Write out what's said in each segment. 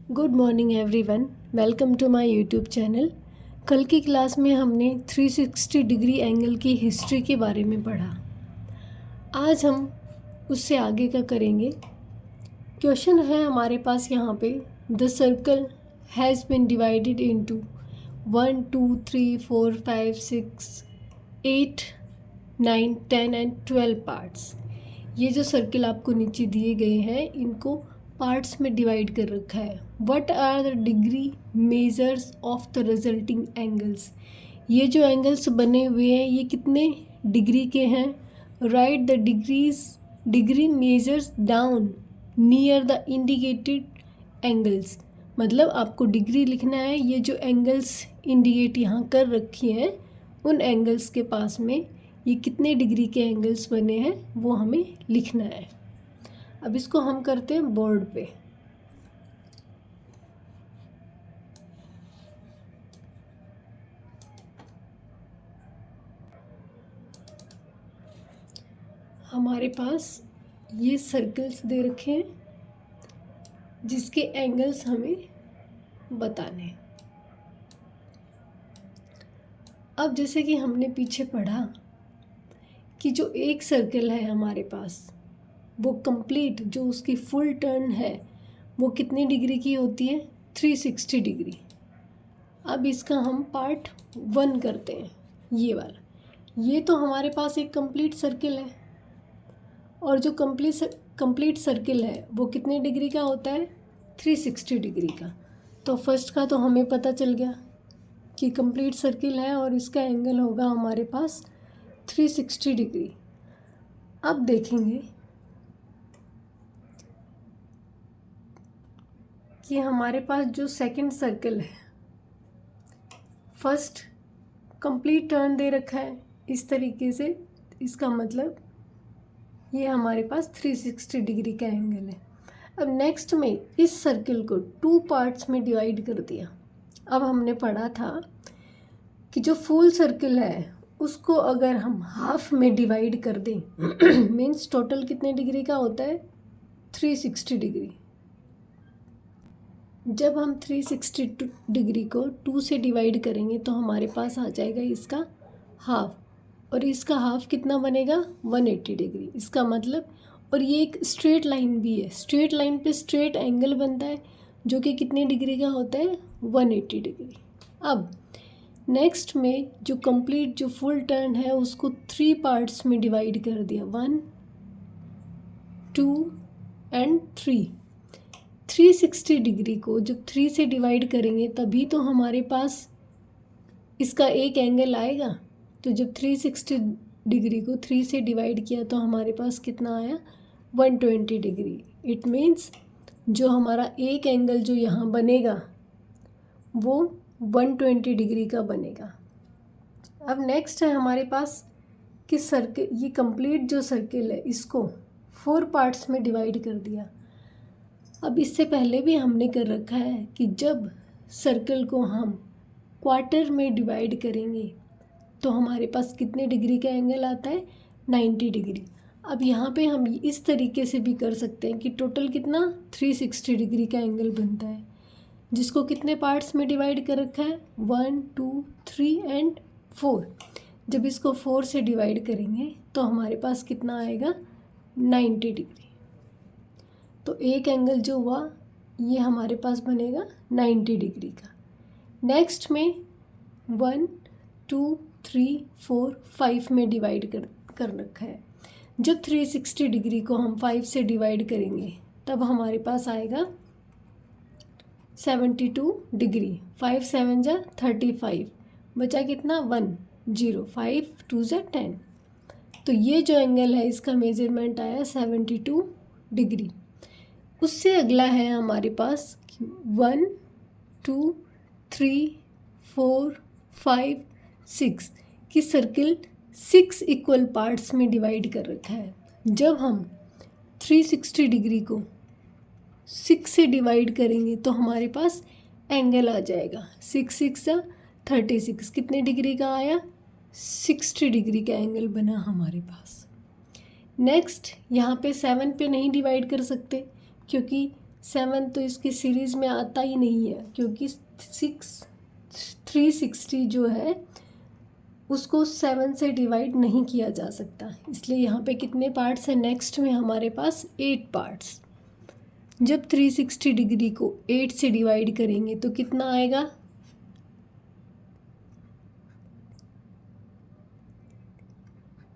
Good morning everyone, welcome to my YouTube channel. कल की class में हमने 360 डिग्री एंगल की हिस्ट्री के बारे में पढ़ा। आज हम उससे आगे का करेंगे। क्वेश्चन है हमारे पास यहाँ पे, the circle has been divided into 1 2 3 4 5 6 8 9 10 and 12 parts. ये जो सर्किल आपको नीचे दिए गए हैं इनको पार्ट्स में डिवाइड कर रखा है। What are the degree measures of the resulting angles. ये जो एंगल्स बने हुए हैं ये कितने डिग्री के हैं। Right the degree measures down near the indicated angles. मतलब आपको डिग्री लिखना है। ये जो एंगल्स इंडिकेट यहाँ कर रखी हैं उन एंगल्स के पास में ये कितने डिग्री के एंगल्स बने हैं वो हमें लिखना है। अब इसको हम करते हैं बोर्ड पे। हमारे पास ये सर्कल्स दे रखे हैं जिसके एंगल्स हमें बताने हैं। अब जैसे कि हमने पीछे पढ़ा कि जो एक सर्कल है हमारे पास वो कंप्लीट जो उसकी फुल टर्न है वो कितनी डिग्री की होती है, 360 डिग्री। अब इसका हम पार्ट 1 करते हैं। ये वाला, ये तो हमारे पास एक कंप्लीट सर्कल है और जो कंप्लीट सर्कल है वो कितने डिग्री का होता है, 360 डिग्री का। तो फर्स्ट का तो हमें पता चल गया कि कंप्लीट सर्कल है और इसका एंगल होगा हमारे पास 360 डिग्री। अब देखेंगे कि हमारे पास जो सेकंड सर्कल है, फर्स्ट कंप्लीट टर्न दे रखा है इस तरीके से, इसका मतलब ये हमारे पास 360 डिग्री का एंगल है। अब नेक्स्ट में इस सर्कल को 2 पार्ट्स में डिवाइड कर दिया। अब हमने पढ़ा था कि जो फुल सर्कल है उसको अगर हम हाफ में डिवाइड कर दें मीन्स टोटल कितने डिग्री का होता है, 360 डिग्री। जब हम 360 डिग्री को 2 से डिवाइड करेंगे तो हमारे पास आ जाएगा इसका हाफ, और इसका हाफ कितना बनेगा, 180 डिग्री। इसका मतलब, और ये एक स्ट्रेट लाइन भी है, स्ट्रेट लाइन पे स्ट्रेट एंगल बनता है जो कि कितने डिग्री का होता है, 180 डिग्री। अब नेक्स्ट में जो कंप्लीट जो फुल टर्न है उसको 3 पार्ट्स में डिवाइड कर दिया, 1 2 एंड 3। 360 डिग्री को जब 3 से डिवाइड करेंगे तभी तो हमारे पास इसका एक एंगल आएगा। तो जब 360 डिग्री को 3 से डिवाइड किया तो हमारे पास कितना आया, 120 डिग्री। इट मीन्स जो हमारा एक एंगल जो यहाँ बनेगा वो 120 डिग्री का बनेगा। अब नेक्स्ट है हमारे पास कि सर्कल, ये कंप्लीट जो सर्कल है इसको 4 पार्ट्स में डिवाइड कर दिया। अब इससे पहले भी हमने कर रखा है कि जब सर्कल को हम क्वार्टर में डिवाइड करेंगे तो हमारे पास कितने डिग्री का एंगल आता है, 90 डिग्री। अब यहाँ पे हम इस तरीके से भी कर सकते हैं कि टोटल कितना, 360 डिग्री का एंगल बनता है, जिसको कितने पार्ट्स में डिवाइड कर रखा है, 1 2 3 एंड 4। जब इसको 4 से डिवाइड करेंगे तो हमारे पास कितना आएगा, 90 डिग्री। तो एक एंगल जो हुआ ये हमारे पास बनेगा 90 डिग्री का। नेक्स्ट में 1 2 3 4 5 में डिवाइड कर रखा है। जब 360 डिग्री को हम 5 से डिवाइड करेंगे तब हमारे पास आएगा 72 डिग्री। 5 7 जा 35, बचा कितना, 1 0, 5 2 जा 10। तो ये जो एंगल है इसका मेजरमेंट आया 72 डिग्री। उससे अगला है हमारे पास 1 2 3 4 5 6 की सर्किल 6 इक्वल पार्ट्स में डिवाइड कर रखा है। जब हम 360 डिग्री को 6 से डिवाइड करेंगे तो हमारे पास एंगल आ जाएगा 6 6 36। कितने डिग्री का आया, 60 डिग्री का एंगल बना हमारे पास। नेक्स्ट यहाँ पे 7 पे नहीं डिवाइड कर सकते क्योंकि 7 तो इसकी सीरीज़ में आता ही नहीं है, क्योंकि 360 जो है उसको 7 से डिवाइड नहीं किया जा सकता, इसलिए यहाँ पे कितने पार्ट्स हैं, नेक्स्ट में हमारे पास 8 पार्ट्स। जब 360 डिग्री को 8 से डिवाइड करेंगे तो कितना आएगा,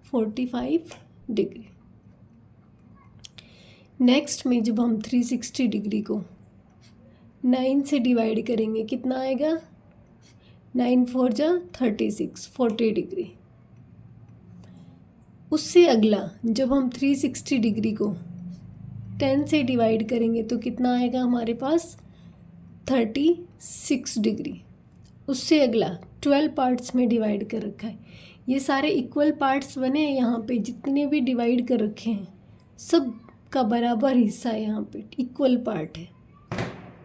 45 डिग्री। नेक्स्ट में जब हम 360 डिग्री को 9 से डिवाइड करेंगे कितना आएगा, 9 4 जा 36, 40 डिग्री। उससे अगला जब हम 360 डिग्री को 10 से डिवाइड करेंगे तो कितना आएगा हमारे पास, 36 डिग्री। उससे अगला 12 पार्ट्स में डिवाइड कर रखा है, ये सारे इक्वल पार्ट्स बने हैं, यहाँ पे जितने भी डिवाइड कर रखे हैं सब का बराबर हिस्सा है, यहाँ पे इक्वल पार्ट है।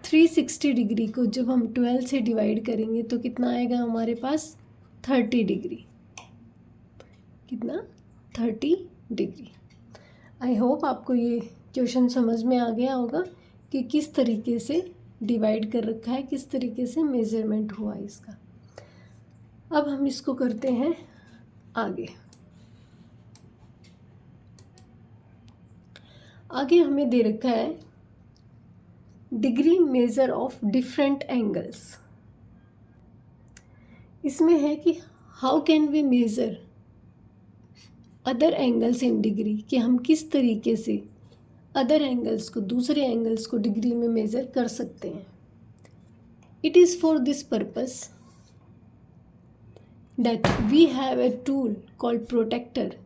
360 डिग्री को जब हम 12 से डिवाइड करेंगे तो कितना आएगा हमारे पास, 30 डिग्री। कितना, 30 डिग्री। आई होप आपको ये क्वेश्चन समझ में आ गया होगा कि किस तरीके से डिवाइड कर रखा है, किस तरीके से मेज़रमेंट हुआ है इसका। अब हम इसको करते हैं आगे। आगे हमें दे रखा है degree measure of different angles. इसमें है कि how can we measure other angles in degree, कि हम किस तरीके से अदर एंगल्स को, दूसरे एंगल्स को डिग्री में मेज़र कर सकते हैं। It is for this purpose that we have a tool called protractor.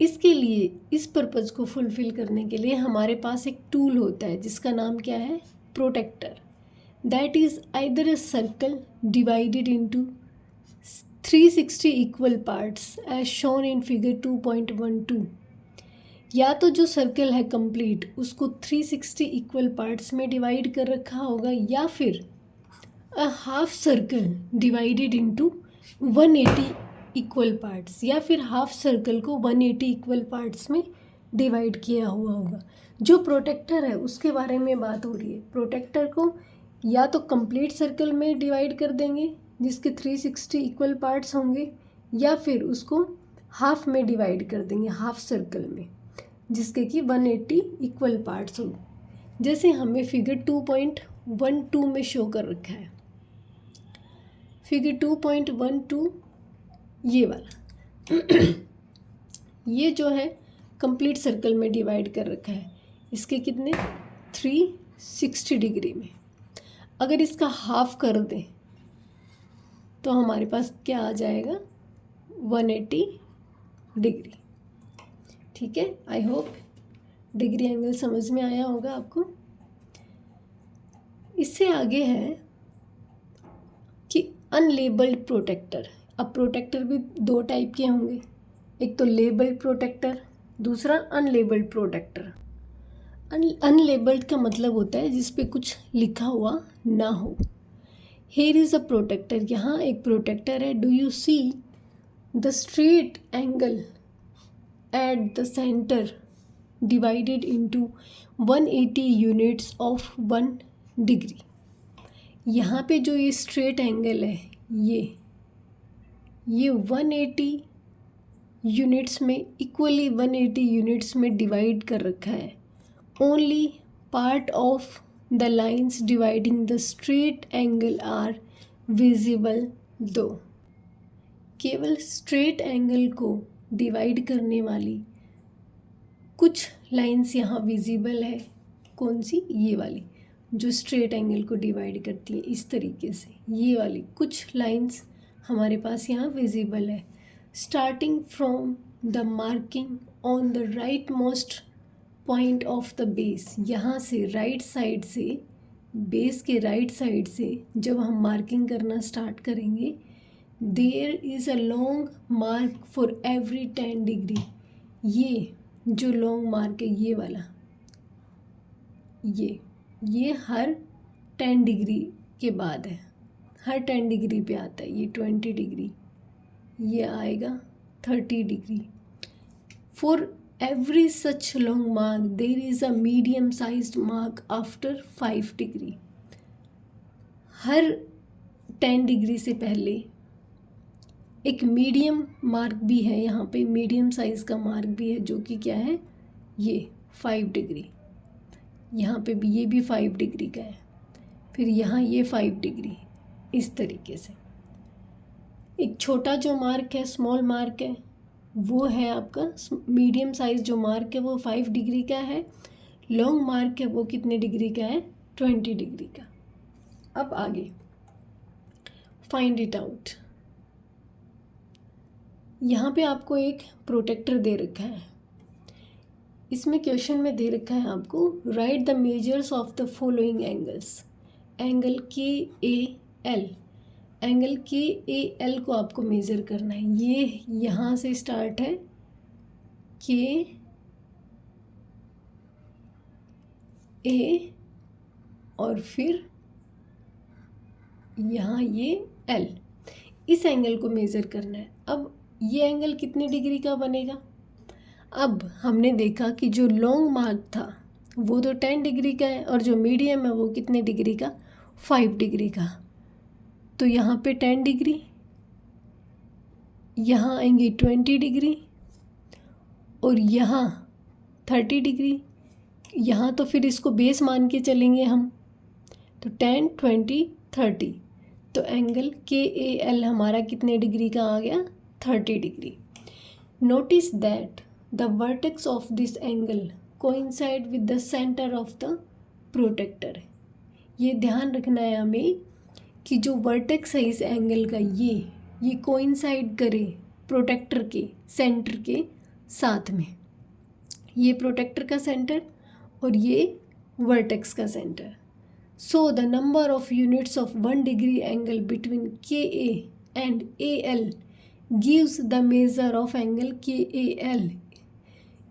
इसके लिए, इस पर्पज़ को फुलफ़िल करने के लिए हमारे पास एक टूल होता है जिसका नाम क्या है, protractor. That is either a circle divided into 360 equal parts as shown in figure 2.12। या तो जो सर्कल है कंप्लीट उसको 360 इक्वल पार्ट्स में डिवाइड कर रखा होगा, या फिर a half circle divided into 180 equal parts, या फिर हाफ सर्कल को 180 इक्वल पार्ट्स में डिवाइड किया हुआ होगा। जो प्रोटेक्टर है उसके बारे में बात हो रही है। प्रोटेक्टर को या तो कंप्लीट सर्कल में डिवाइड कर देंगे जिसके 360 इक्वल पार्ट्स होंगे, या फिर उसको हाफ में डिवाइड कर देंगे, हाफ सर्कल में, जिसके कि 180 इक्वल पार्ट्स होंगे, जैसे हमें फिगर 2.12 में शो कर रखा है। फिगर 2.12 ये वाला ये जो है कंप्लीट सर्कल में डिवाइड कर रखा है, इसके कितने, 360 डिग्री में। अगर इसका हाफ कर दें तो हमारे पास क्या आ जाएगा, 180 डिग्री। ठीक है, आई होप डिग्री एंगल समझ में आया होगा आपको। इससे आगे है कि अनलेबल्ड प्रोटेक्टर। अब प्रोटेक्टर भी दो टाइप के होंगे, एक तो लेबल्ड प्रोटेक्टर, दूसरा अनलेबल्ड प्रोटेक्टर। अनलेबल्ड का मतलब होता है जिस पे कुछ लिखा हुआ ना हो। हेयर इज़ अ प्रोटेक्टर, यहाँ एक प्रोटेक्टर है। Do you see the straight angle at the centre divided into 180 units of 1 degree. यहाँ पे जो ये स्ट्रेट एंगल है ये 180 यूनिट्स में, इक्वली 180 यूनिट्स में डिवाइड कर रखा है। Only part of the lines dividing the straight angle are visible दो। केवल स्ट्रेट एंगल को डिवाइड करने वाली कुछ लाइन्स यहाँ विजिबल है। कौन सी, ये वाली जो स्ट्रेट एंगल को डिवाइड करती है, इस तरीके से ये वाली कुछ लाइन्स हमारे पास यहाँ विजिबल है। Starting from the marking on the right most point of the base, यहाँ से राइट साइड से, बेस के राइट साइड से जब हम मार्किंग करना स्टार्ट करेंगे, there is a long mark for every 10 degree. ये जो लॉन्ग मार्क है ये वाला, ये हर 10 डिग्री के बाद है, हर 10 डिग्री पे आता है। ये 20 डिग्री, ये आएगा 30 degree. For every such long mark there is a medium sized mark after 5 degree. Her 10 degree से पहले एक मीडियम मार्क भी है, यहाँ पे मीडियम साइज़ का मार्क भी है जो कि क्या है, ये 5 डिग्री। यहाँ पे भी ये भी 5 डिग्री का है, फिर यहाँ ये 5 डिग्री, इस तरीके से। एक छोटा जो मार्क है, स्मॉल मार्क है, वो है आपका मीडियम साइज़ जो मार्क है वो 5 डिग्री का है। लॉन्ग मार्क है वो कितने डिग्री का है, 20 डिग्री का। अब आगे फाइंड इट आउट। यहाँ पे आपको एक प्रोटेक्टर दे रखा है, इसमें क्वेश्चन में दे रखा है आपको right the measures of the following angles. Angle के ए एल, एंगल के ए एल को आपको मेज़र करना है। ये यहाँ से स्टार्ट है के ए और फिर यहाँ ये एल, इस एंगल को मेज़र करना है। अब ये एंगल कितने डिग्री का बनेगा। अब हमने देखा कि जो लॉन्ग मार्क था वो तो 10 डिग्री का है और जो मीडियम है वो कितने डिग्री का, 5 डिग्री का। तो यहाँ पे 10 डिग्री, यहाँ आएंगे 20 डिग्री और यहाँ 30 डिग्री। यहाँ तो फिर इसको बेस मान के चलेंगे हम, तो 10, 20, 30। तो एंगल के ए एल हमारा कितने डिग्री का आ गया, 30 degree. Notice that the vertex of this angle coincide with the centre of the protractor. ये ध्यान रखना है हमें कि जो वर्टेक्स है इस एंगल का, ये कोइंसाइड करे प्रोटेक्टर के सेंटर के साथ में। ये प्रोटेक्टर का सेंटर और ये वर्टेक्स का centre. So the number of units of 1 degree angle between K A and A L gives the measure of angle के ए एल।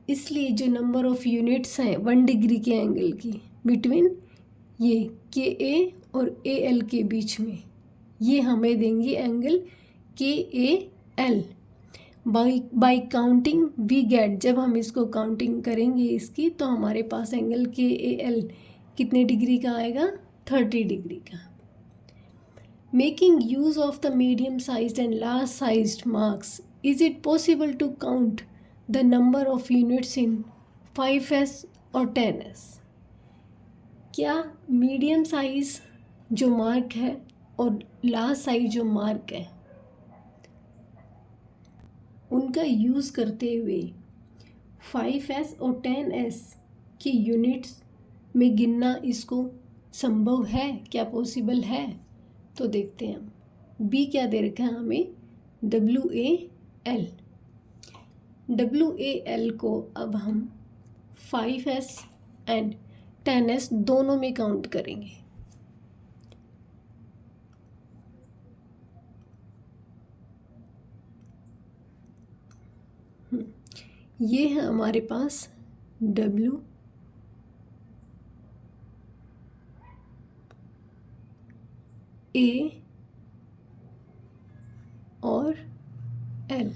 इसलिए जो नंबर ऑफ यूनिट्स हैं 1 डिग्री के एंगल की बिटवीन ये के ए और ए एल के बीच में, ये हमें देंगे एंगल के A L. By counting we get, जब हम इसको काउंटिंग करेंगे इसकी, तो हमारे पास एंगल के ए एल कितने डिग्री का आएगा, 30 डिग्री का। Making use of the medium sized and large sized marks, is it possible to count the number of units in 5s और 10s। क्या मीडियम साइज़ जो मार्क है और लार्ज साइज जो मार्क है उनका यूज़ करते हुए 5s और 10s की यूनिट्स में गिनना इसको संभव है, क्या पॉसिबल है। तो देखते हैं हम। बी क्या दे रखा है हमें, WAL। WAL को अब हम 5s एंड 10s दोनों में काउंट करेंगे। ये है हमारे पास W A और L।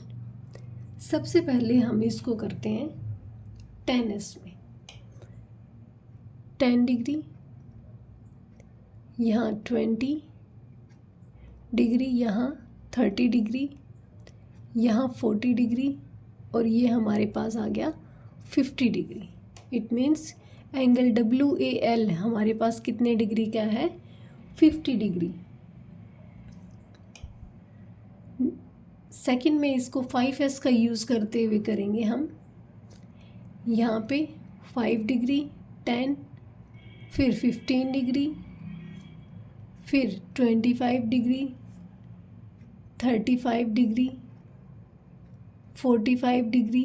सबसे पहले हम इसको करते हैं 10s में। 10 डिग्री, यहाँ 20 डिग्री, यहाँ 30 डिग्री, यहाँ 40 डिग्री और ये हमारे पास आ गया 50 degree. It means angle WAL हमारे पास कितने डिग्री का है, 50 डिग्री। सेकंड में इसको 5s का यूज़ करते हुए करेंगे हम। यहाँ पे 5 डिग्री, 10, फिर 15 डिग्री, फिर 25 degree, 35 degree, 45 degree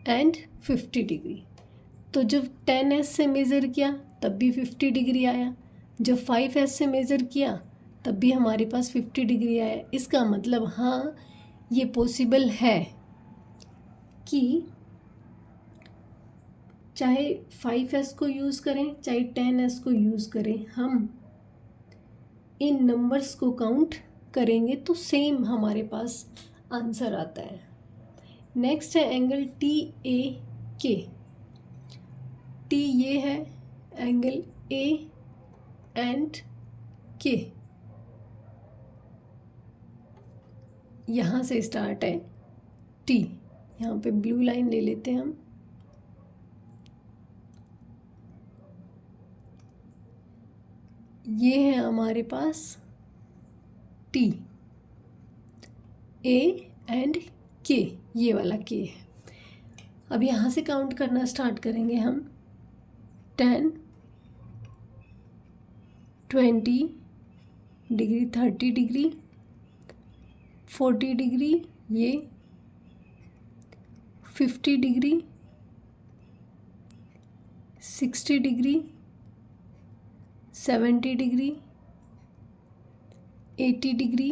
and 50 degree. तो जब 10s से मेज़र किया तब भी 50 डिग्री आया, जब 5s से मेज़र किया तब भी हमारे पास 50 डिग्री आया। इसका मतलब हाँ, ये पॉसिबल है कि चाहे 5s को यूज़ करें चाहे 10s को यूज़ करें, हम इन नंबर्स को काउंट करेंगे तो सेम हमारे पास आंसर आता है। नेक्स्ट है एंगल टी ए के। टी ये है एंगल ए एंड के, यहाँ से स्टार्ट है टी। यहाँ पे ब्लू लाइन ले लेते हैं हम। ये है हमारे पास टी, ए एंड के, ये वाला के है। अब यहाँ से काउंट करना स्टार्ट करेंगे हम। 10, 20 डिग्री, 30 डिग्री, 40 डिग्री, ये 50 degree, 60 degree, 70 degree, 80 degree,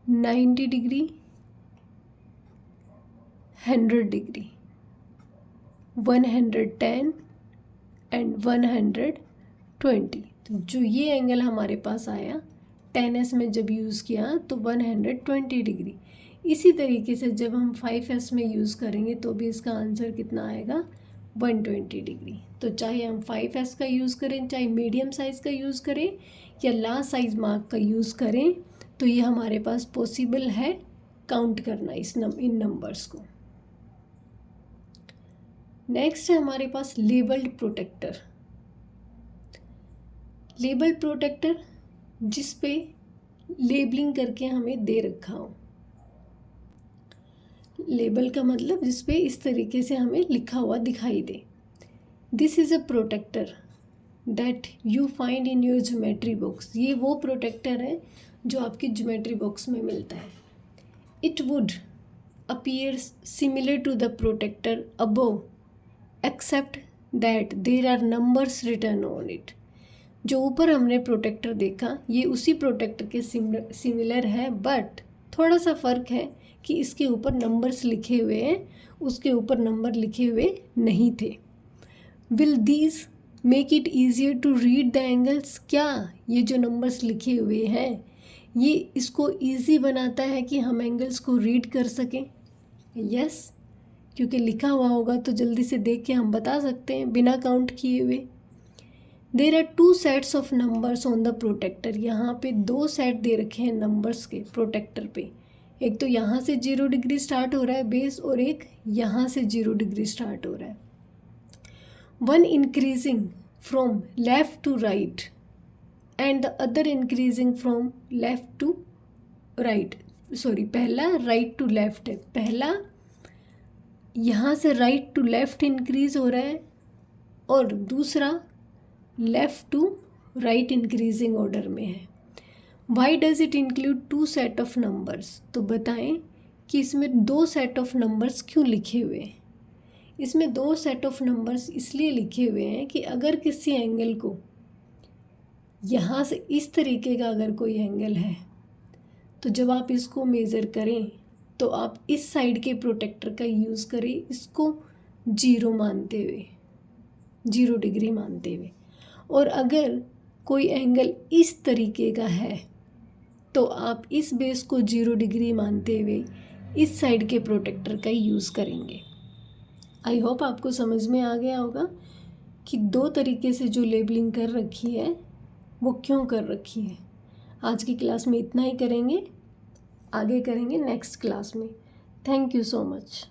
90 degree, 100 degree, 110 and 120। तो जो ये एंगल हमारे पास आया 10s में जब यूज़ किया तो 120 डिग्री। इसी तरीके से जब हम 5s में यूज़ करेंगे तो भी इसका आंसर कितना आएगा, 120 डिग्री। तो चाहे हम 5s का यूज़ करें, चाहे मीडियम साइज़ का यूज़ करें या लार्ज साइज मार्क का यूज़ करें, तो ये हमारे पास पॉसिबल है काउंट करना इन नंबर्स को। नेक्स्ट है हमारे पास लेबल्ड प्रोटेक्टर। लेबल प्रोटेक्टर जिस पे लेबलिंग करके हमें दे रखा हो। लेबल का मतलब जिस पे इस तरीके से हमें लिखा हुआ दिखाई दे। This is a protractor that you find in your geometry box. ये वो प्रोटेक्टर है जो आपकी ज्योमेट्री बॉक्स में मिलता है। It would appear similar to the protractor above except that there are numbers written on it. जो ऊपर हमने प्रोटेक्टर देखा ये उसी प्रोटेक्टर के सिमिलर है, बट थोड़ा सा फ़र्क है कि इसके ऊपर नंबर्स लिखे हुए हैं, उसके ऊपर नंबर लिखे हुए नहीं थे। Will these make it easier to read the angles. क्या ये जो नंबर्स लिखे हुए हैं ये इसको ईजी बनाता है कि हम एंगल्स को रीड कर सकें? यस, क्योंकि लिखा हुआ होगा तो जल्दी से देख के हम बता सकते हैं बिना काउंट किए हुए। There are 2 sets of numbers on the protractor. यहाँ पे 2 सेट दे रखे हैं नंबर्स के प्रोटेक्टर पे। एक तो यहाँ से 0 डिग्री स्टार्ट हो रहा है बेस, और एक यहाँ से 0 डिग्री स्टार्ट हो रहा है। One increasing from left to right and the other increasing from left to right. Sorry, पहला राइट टू लेफ्ट है। पहला यहाँ से राइट टू लेफ्ट इंक्रीज हो रहा है और दूसरा left to right increasing order में है। Why does it include 2 set of numbers? तो बताएं कि इसमें 2 सेट ऑफ नंबर्स क्यों लिखे हुए हैं। इसमें 2 सेट ऑफ नंबर्स इसलिए लिखे हुए हैं कि अगर किसी एंगल को यहाँ से इस तरीके का अगर कोई एंगल है तो जब आप इसको मेज़र करें तो आप इस साइड के प्रोटेक्टर का यूज़ करें, इसको 0 मानते हुए, 0 डिग्री मानते हुए। और अगर कोई एंगल इस तरीके का है तो आप इस बेस को 0 डिग्री मानते हुए इस साइड के प्रोटेक्टर का यूज़ करेंगे। आई होप आपको समझ में आ गया होगा कि 2 तरीके से जो लेबलिंग कर रखी है वो क्यों कर रखी है। आज की क्लास में इतना ही करेंगे, आगे करेंगे नेक्स्ट क्लास में। Thank you so much.